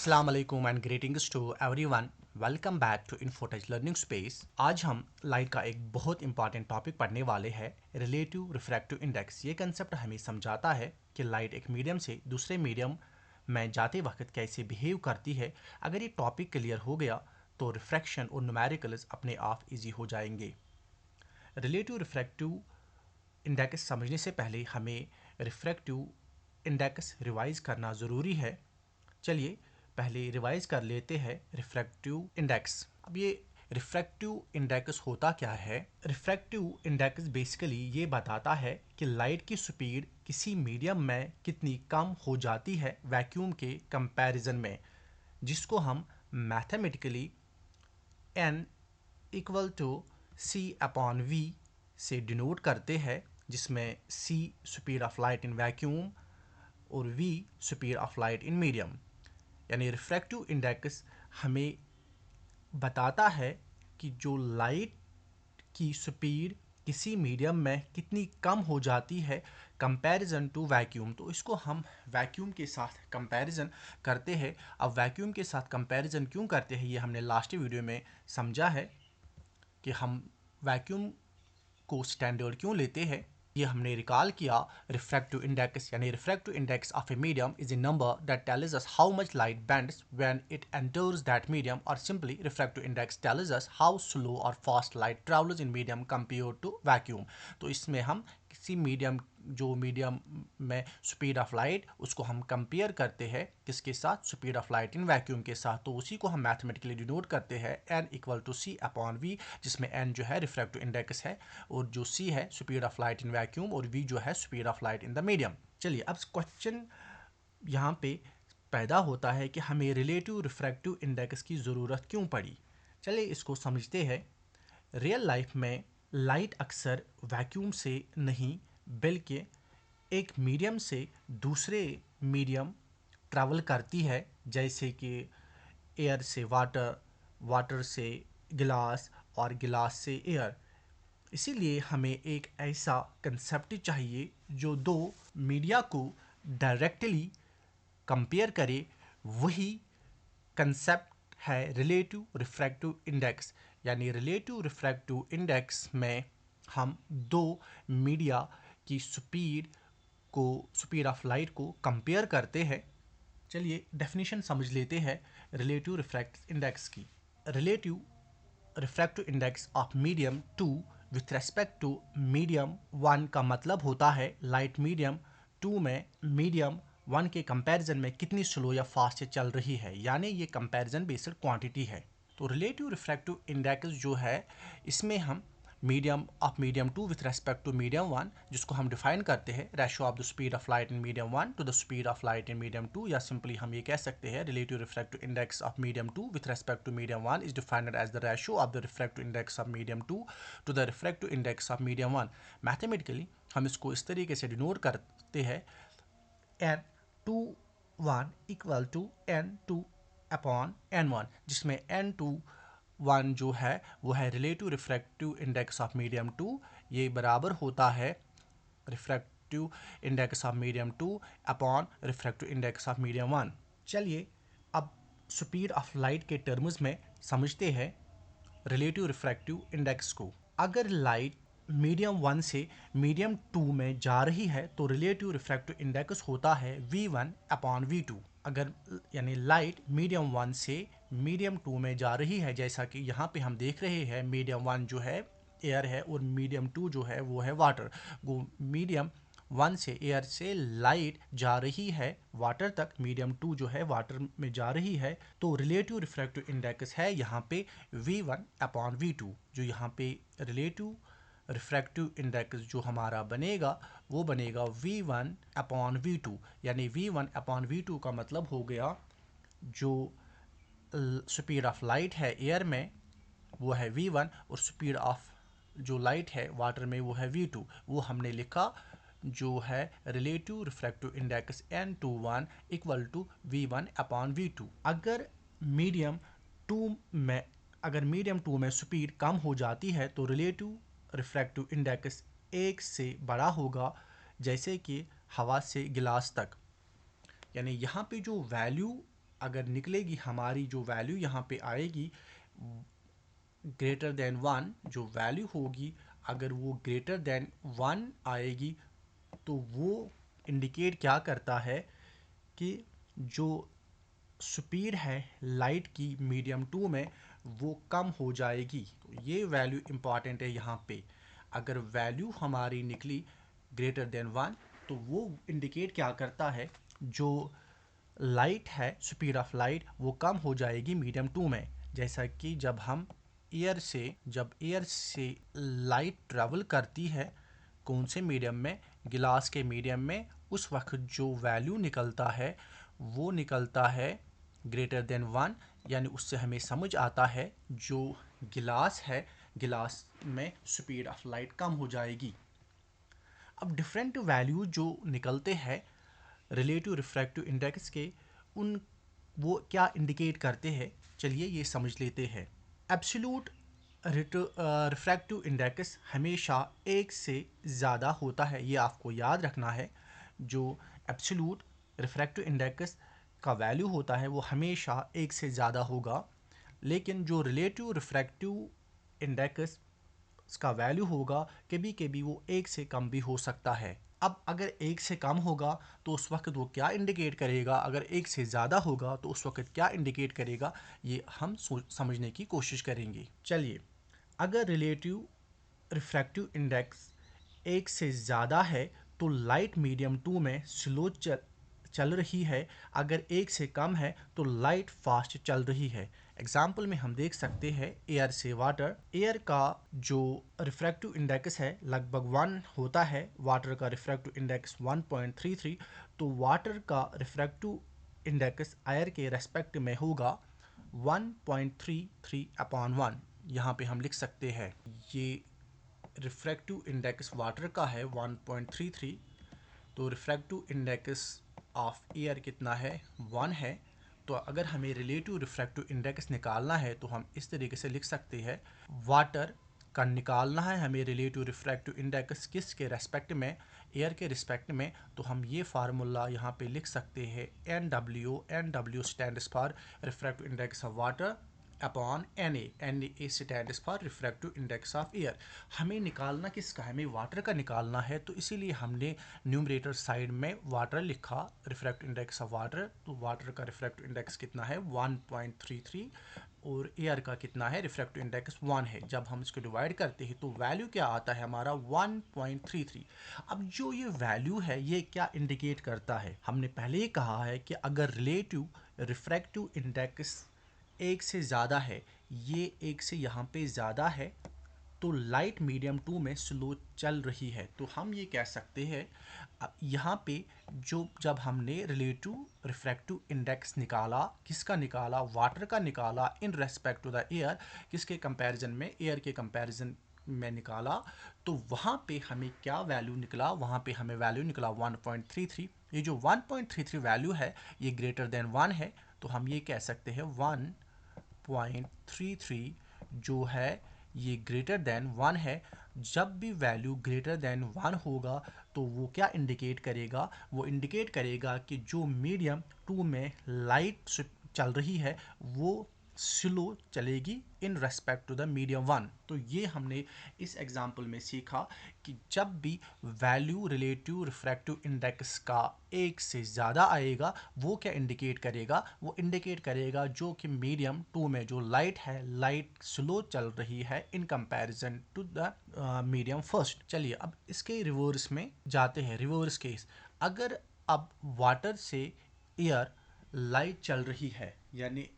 अस्सलाम वालेकुम and greetings to everyone. Welcome back to Infotage learning space. आज हम लाइट का एक बहुत इंपॉर्टेंट टॉपिक पढ़ने वाले हैं, रिलेटिव रिफ्रैक्टिव इंडेक्स। ये कंसेप्ट हमें समझाता है कि लाइट एक मीडियम से दूसरे मीडियम में जाते वक्त कैसे बिहेव करती है। अगर ये टॉपिक क्लियर हो गया तो रिफ्रैक्शन और न्यूमेरिकल्स अपने आप इजी हो जाएंगे। रिलेटिव रिफ्रैक्टिव इंडेक्स समझने से पहले हमें रिफ्रैक्टिव इंडेक्स रिवाइज करना ज़रूरी है। चलिए पहले रिवाइज कर लेते हैं रिफ्रैक्टिव इंडेक्स। अब ये रिफ्रैक्टिव इंडेक्स होता क्या है? रिफ्रैक्टिव इंडेक्स बेसिकली ये बताता है कि लाइट की स्पीड किसी मीडियम में कितनी कम हो जाती है वैक्यूम के कंपैरिजन में, जिसको हम mathematically n equal to c upon v से डिनोट करते हैं, जिसमें c speed of light in vacuum और v speed of light in medium. यानी रिफ्रैक्टिव इंडेक्स हमें बताता है कि जो लाइट की स्पीड किसी मीडियम में कितनी कम हो जाती है कंपैरिजन टू वैक्यूम। तो इसको हम वैक्यूम के साथ कंपैरिजन करते हैं। अब वैक्यूम के साथ कंपैरिजन क्यों करते हैं ये हमने लास्ट वीडियो में समझा है कि हम वैक्यूम को स्टैंडर्ड क्यों लेते हैं। ये हमने रिकॉल किया। रिफ्रैक्टिव इंडेक्स यानी refractive index of a medium is a number that tells us how much light bends when it enters that medium, और simply refractive index tells us how slow और fast light travels in medium compare to vacuum. तो इसमें हम किसी medium जो medium में speed of light उसको हम कंपेयर करते हैं किसके साथ? Speed of light in vacuum के साथ। तो उसी को हम मैथमेटिकली डिनोट करते हैं n equal to c upon v, जिसमें n जो है रिफ्रैक्टिव इंडेक्स है और जो c है speed of light in vacuum और v जो है speed of light in the medium. चलिए अब क्वेश्चन यहाँ पे पैदा होता है कि हमें रिलेटिव रिफ्रैक्टिव इंडेक्स की ज़रूरत क्यों पड़ी। चलिए इसको समझते हैं। रियल लाइफ में लाइट अक्सर वैक्यूम से नहीं बल्कि एक मीडियम से दूसरे मीडियम ट्रैवल करती है, जैसे कि एयर से वाटर, वाटर से गिलास और गिलास से एयर। इसीलिए हमें एक ऐसा कंसेप्ट चाहिए जो दो मीडिया को डायरेक्टली कंपेयर करे। वही कंसेप्ट है रिलेटिव रिफ्रैक्टिव इंडेक्स। यानी रिलेटिव रिफ्रैक्टिव इंडेक्स में हम दो मीडिया की स्पीड ऑफ लाइट को कंपेयर करते हैं। चलिए डेफिनेशन समझ लेते हैं रिलेटिव रिफ्रैक्टिव इंडेक्स की। Relative refractive index of medium 2 with respect to medium 1 का मतलब होता है लाइट मीडियम 2 में मीडियम 1 के कंपैरिजन में कितनी स्लो या फास्ट चल रही है, यानी ये कंपैरिजन बेस्ड क्वांटिटी है। तो रिलेटिव रिफ्रैक्टिव इंडेक्स जो है इसमें हम medium 2 with respect to medium 1, जिसको हम डिफाइन करते हैं ratio of the speed of light in medium 1 to the speed of light in medium 2, या सिंपली हम ये कह सकते हैं relative refractive index of medium 2 with respect to medium 1 is defined as the ratio of the refractive index of medium 2 to the refractive index of medium 1। Mathematically हम इसको इस तरीके से डिनोट करते हैं n21 equal to n2 upon n1, जिसमें n21 जो है वो है relative refractive index of medium 2। ये बराबर होता है refractive index of medium 2 upon refractive index of medium 1। चलिए अब स्पीड ऑफ लाइट के टर्म्स में समझते हैं रिलेटिव रिफ्रैक्टिव इंडेक्स को। अगर लाइट मीडियम 1 से मीडियम 2 में जा रही है तो रिलेटिव रिफ्रैक्टिव इंडेक्स होता है v1 अपॉन v2। अगर यानी लाइट मीडियम 1 से मीडियम 2 में जा रही है, जैसा कि यहाँ पे हम देख रहे हैं मीडियम 1 जो है एयर है और मीडियम 2 जो है वो है वाटर। वो मीडियम 1 से एयर से लाइट जा रही है वाटर तक, मीडियम 2 जो है वाटर में जा रही है, तो रिलेटिव रिफ्रैक्टिव इंडेक्स है यहाँ पे v1 अपॉन v2। जो यहाँ पे रिलेटिव रिफ्रैक्टिव इंडेक्स जो हमारा बनेगा वो बनेगा v1 अपॉन v2। यानी v1 अपॉन v2 का मतलब हो गया जो स्पीड ऑफ लाइट है एयर में वो है v1 और स्पीड ऑफ जो लाइट है वाटर में वो है v2। वो हमने लिखा जो है relative refractive index n21 equal to v1 upon v2। Medium 2 में अगर मीडियम 2 में स्पीड कम हो जाती है तो रिलेटिव रिफ्रैक्टिव इंडेक्स 1 से बड़ा होगा, जैसे कि हवा से गिलास तक। यानी यहाँ पे जो वैल्यू अगर निकलेगी हमारी जो वैल्यू यहाँ पे आएगी ग्रेटर देन 1, जो वैल्यू होगी अगर वो ग्रेटर देन 1 आएगी तो वो इंडिकेट क्या करता है कि जो स्पीड है लाइट की मीडियम 2 में वो कम हो जाएगी। तो ये वैल्यू इंपॉर्टेंट है यहाँ पे। अगर वैल्यू हमारी निकली ग्रेटर देन 1 तो वो इंडिकेट क्या करता है, जो लाइट है स्पीड ऑफ लाइट वो कम हो जाएगी मीडियम 2 में। जैसा कि जब एयर से लाइट ट्रेवल करती है कौन से मीडियम में, गिलास के मीडियम में, उस वक्त जो वैल्यू निकलता है वो निकलता है ग्रेटर देन 1, यानी उससे हमें समझ आता है जो गिलास है गिलास में स्पीड ऑफ लाइट कम हो जाएगी। अब डिफरेंट वैल्यू जो निकलते हैं रिलेटिव रिफ्रैक्टिव इंडेक्स के, उन वो क्या इंडिकेट करते हैं, चलिए ये समझ लेते हैं। एब्सोल्यूट रिफ्रैक्टिव इंडेक्स हमेशा 1 से ज़्यादा होता है, ये आपको याद रखना है। जो एब्सोल्यूट रिफ्रैक्टिव इंडेक्स का वैल्यू होता है वो हमेशा 1 से ज़्यादा होगा, लेकिन जो रिलेटिव रिफ्रैक्टिव इंडेक्स का वैल्यू होगा कभी कभी वो 1 से कम भी हो सकता है। अब अगर 1 से कम होगा तो उस वक्त वो क्या इंडिकेट करेगा, अगर 1 से ज़्यादा होगा तो उस वक्त क्या इंडिकेट करेगा, ये हम समझने की कोशिश करेंगे। चलिए, अगर रिलेटिव रिफ्रैक्टिव इंडेक्स 1 से ज़्यादा है तो लाइट मीडियम 2 में स्लो चल रही है, अगर 1 से कम है तो लाइट फास्ट चल रही है। एग्जाम्पल में हम देख सकते हैं एयर से वाटर। एयर का जो रिफ्रैक्टिव इंडेक्स है लगभग 1 होता है, वाटर का रिफ्रैक्टिव इंडेक्स 1.33, तो वाटर का रिफ्रैक्टिव इंडेक्स एयर के रेस्पेक्ट में होगा 1.33/1। यहाँ पे हम लिख सकते हैं ये रिफ्रैक्टिव इंडेक्स वाटर का है 1.33, तो रिफ्रैक्टिव इंडेक्स ऑफ एयर कितना है, 1 है। तो अगर हमें रिलेटिव रिफ्रैक्टिव इंडेक्स निकालना है तो हम इस तरीके से लिख सकते हैं, वाटर का निकालना है हमें रिलेटिव रिफ्रैक्टिव इंडेक्स किसके रेस्पेक्ट में, एयर के रिस्पेक्ट में। तो हम ये फार्मूला यहाँ पे लिख सकते हैं, NW stands for refractive index of water upon NA stands for refractive index of air. हमें निकालना किसका है, हमें वाटर का निकालना है, तो इसीलिए हमने न्यूमरेटर साइड में वाटर लिखा, रिफ्रैक्टिव इंडेक्स ऑफ वाटर। तो वाटर का रिफ्रैक्टिव इंडेक्स कितना है 1.33 और एयर का कितना है रिफ्रैक्टिव इंडेक्स 1 है। जब हम इसको डिवाइड करते हैं तो वैल्यू क्या आता है हमारा 1.33। अब जो ये वैल्यू है ये क्या इंडिकेट करता है, हमने पहले ही कहा है कि अगर रिलेटिव रिफ्रैक्टिव इंडेक्स 1 से ज़्यादा है, ये 1 से यहाँ पे ज़्यादा है, तो लाइट मीडियम 2 में स्लो चल रही है। तो हम ये कह सकते हैं यहाँ पे जो जब हमने रिलेटिव रिफ्रैक्टिव इंडेक्स निकाला, किसका निकाला, वाटर का निकाला in respect to the air, किसके कंपैरिजन में, एयर के कंपैरिजन में निकाला, तो वहाँ पे हमें क्या वैल्यू निकला, वहाँ पे हमें वैल्यू निकला 1.33। ये जो 1.33 वैल्यू है ये ग्रेटर देन 1 है, तो हम ये कह सकते हैं 1.33 जो है ये ग्रेटर देन 1 है। जब भी वैल्यू ग्रेटर देन 1 होगा तो वो क्या इंडिकेट करेगा, वो इंडिकेट करेगा कि जो मीडियम 2 में लाइट चल रही है वो स्लो चलेगी in respect to the medium 1। तो ये हमने इस एग्जांपल में सीखा कि जब भी वैल्यू रिलेटिव रिफ्रैक्टिव इंडेक्स का 1 से ज़्यादा आएगा वो क्या इंडिकेट करेगा, वो इंडिकेट करेगा जो कि मीडियम 2 में जो लाइट है लाइट स्लो चल रही है in comparison to the medium first. चलिए अब इसके रिवर्स में जाते हैं, रिवर्स केस। अगर अब वाटर से एयर लाइट चल रही है, यानी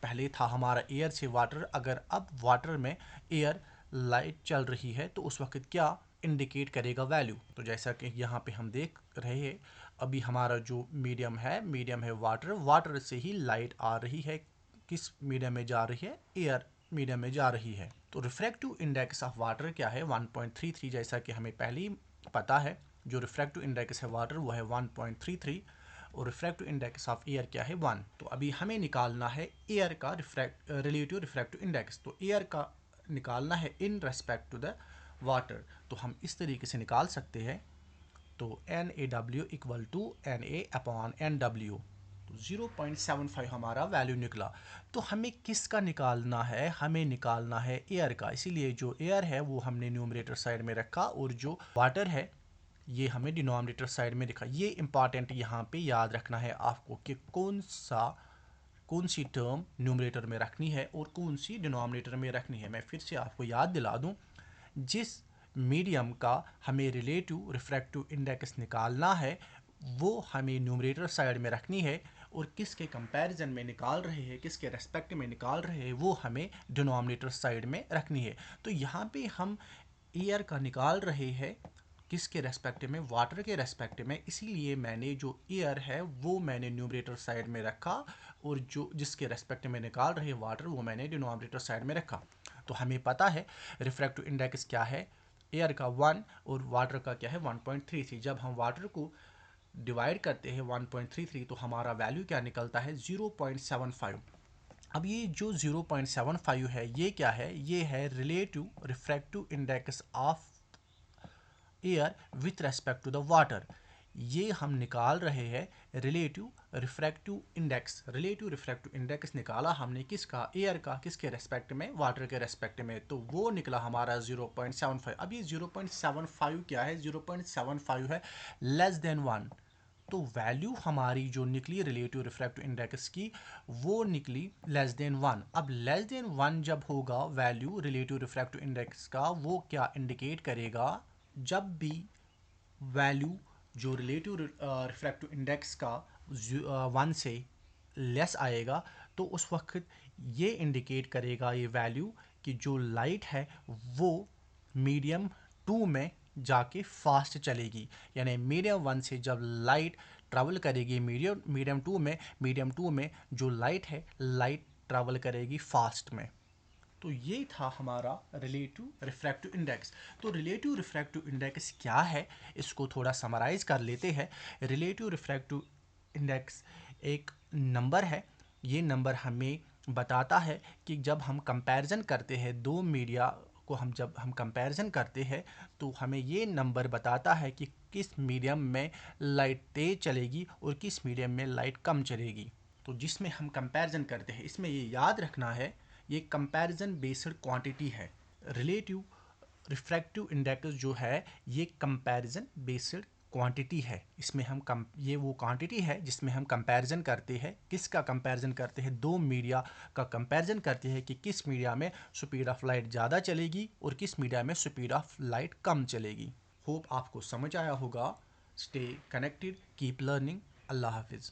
पहले था हमारा एयर से वाटर, अगर अब वाटर में एयर लाइट चल रही है तो उस वक्त क्या इंडिकेट करेगा वैल्यू। तो जैसा कि यहाँ पे हम देख रहे हैं अभी हमारा जो मीडियम है वाटर, वाटर से ही लाइट आ रही है, किस मीडियम में जा रही है, एयर मीडियम में जा रही है। तो रिफ्रैक्टिव इंडेक्स ऑफ वाटर क्या है 1.33, जैसा कि हमें पहले ही पता है जो रिफ्रैक्टिव इंडेक्स है वाटर वो है 1.33 और रिफ्रैक्टिव इंडेक्स ऑफ एयर क्या है 1। तो अभी हमें निकालना है एयर का रिलेटिव रिफ्रैक्टिव इंडेक्स, तो एयर का निकालना है in respect to the water. तो हम इस तरीके से निकाल सकते हैं, तो NAW equal to NA upon NW। तो 0.75 हमारा वैल्यू निकला। तो हमें किसका निकालना है? हमें निकालना है एयर का। इसीलिए जो एयर है वो हमने न्यूमरेटर साइड में रखा और जो वाटर है ये हमें डिनोमिनेटर साइड में लिखा। ये इंपॉर्टेंट यहाँ पे याद रखना है आपको कि कौन सी टर्म न्यूमरेटर में रखनी है और कौन सी डिनोमिनेटर में रखनी है। मैं फिर से आपको याद दिला दूँ, जिस मीडियम का हमें रिलेटिव रिफ्रैक्टिव इंडेक्स निकालना है वो हमें न्यूमरेटर साइड में रखनी है, और किसके कंपैरिजन में निकाल रहे हैं, किसके रेस्पेक्ट में निकाल रहे हैं, वो हमें डिनोमिनेटर साइड में रखनी है। तो यहाँ पे हम एयर का निकाल रहे हैं किसके रेस्पेक्ट में? वाटर के रेस्पेक्ट में। इसीलिए मैंने जो एयर है वो मैंने न्यूमरेटर साइड में रखा, और जो जिसके रेस्पेक्ट में निकाल रहे वाटर वो मैंने डिनोमिनेटर साइड में रखा। तो हमें पता है रिफ्रैक्टिव इंडेक्स क्या है, एयर का 1 और वाटर का क्या है 1.33। जब हम वाटर को डिवाइड करते हैं 1.33 तो हमारा वैल्यू क्या निकलता है 0.75। अब ये जो 0.75 है ये क्या है? ये है relative refractive index of air with respect to the water. ये हम निकाल रहे हैं relative refractive index. Relative refractive index निकाला हमने किसका? एयर का। किसके रेस्पेक्ट में? वाटर के रेस्पेक्ट में। तो वो निकला हमारा 0.75। अब ये 0.75 क्या है? 0.75 है लेस देन 1। तो वैल्यू हमारी जो निकली रिलेटिव रिफ्रैक्टिव इंडेक्स की वो निकली लेस देन 1। अब लेस देन 1 जब होगा वैल्यू रिलेटिव रिफ्रैक्टिव इंडेक्स का, वो क्या इंडिकेट करेगा? जब भी वैल्यू जो रिलेटिव रिफ्रैक्टिव इंडेक्स का 1 से लेस आएगा तो उस वक्त ये इंडिकेट करेगा ये वैल्यू कि जो लाइट है वो मीडियम 2 में जाके फास्ट चलेगी। यानी मीडियम 1 से जब लाइट ट्रैवल करेगी मीडियम 2 में जो लाइट है लाइट ट्रैवल करेगी फास्ट में। तो ये था हमारा रिलेटिव रिफ्रैक्टिव इंडेक्स। तो रिलेटिव रिफ्रैक्टिव इंडेक्स क्या है इसको थोड़ा समराइज कर लेते हैं। रिलेटिव रिफ्रैक्टिव इंडेक्स एक नंबर है। ये नंबर हमें बताता है कि जब हम कंपैरिजन करते हैं दो मीडिया को, जब हम कंपैरिजन करते हैं तो हमें ये नंबर बताता है कि किस मीडियम में लाइट तेज चलेगी और किस मीडियम में लाइट कम चलेगी। तो जिसमें हम कंपैरिजन करते हैं इसमें ये याद रखना है ये कंपैरिजन बेस्ड क्वांटिटी है। रिलेटिव रिफ्रैक्टिव इंडेक्स जो है ये कंपैरिजन बेस्ड क्वांटिटी है। इसमें हम ये वो क्वांटिटी है जिसमें हम कंपैरिजन करते हैं। किसका कंपैरिजन करते हैं? दो मीडिया का कंपैरिजन करते हैं कि किस मीडिया में स्पीड ऑफ लाइट ज़्यादा चलेगी और किस मीडिया में स्पीड ऑफ लाइट कम चलेगी। होप आपको समझ आया होगा। Stay connected, keep learning. Allah हाफिज़।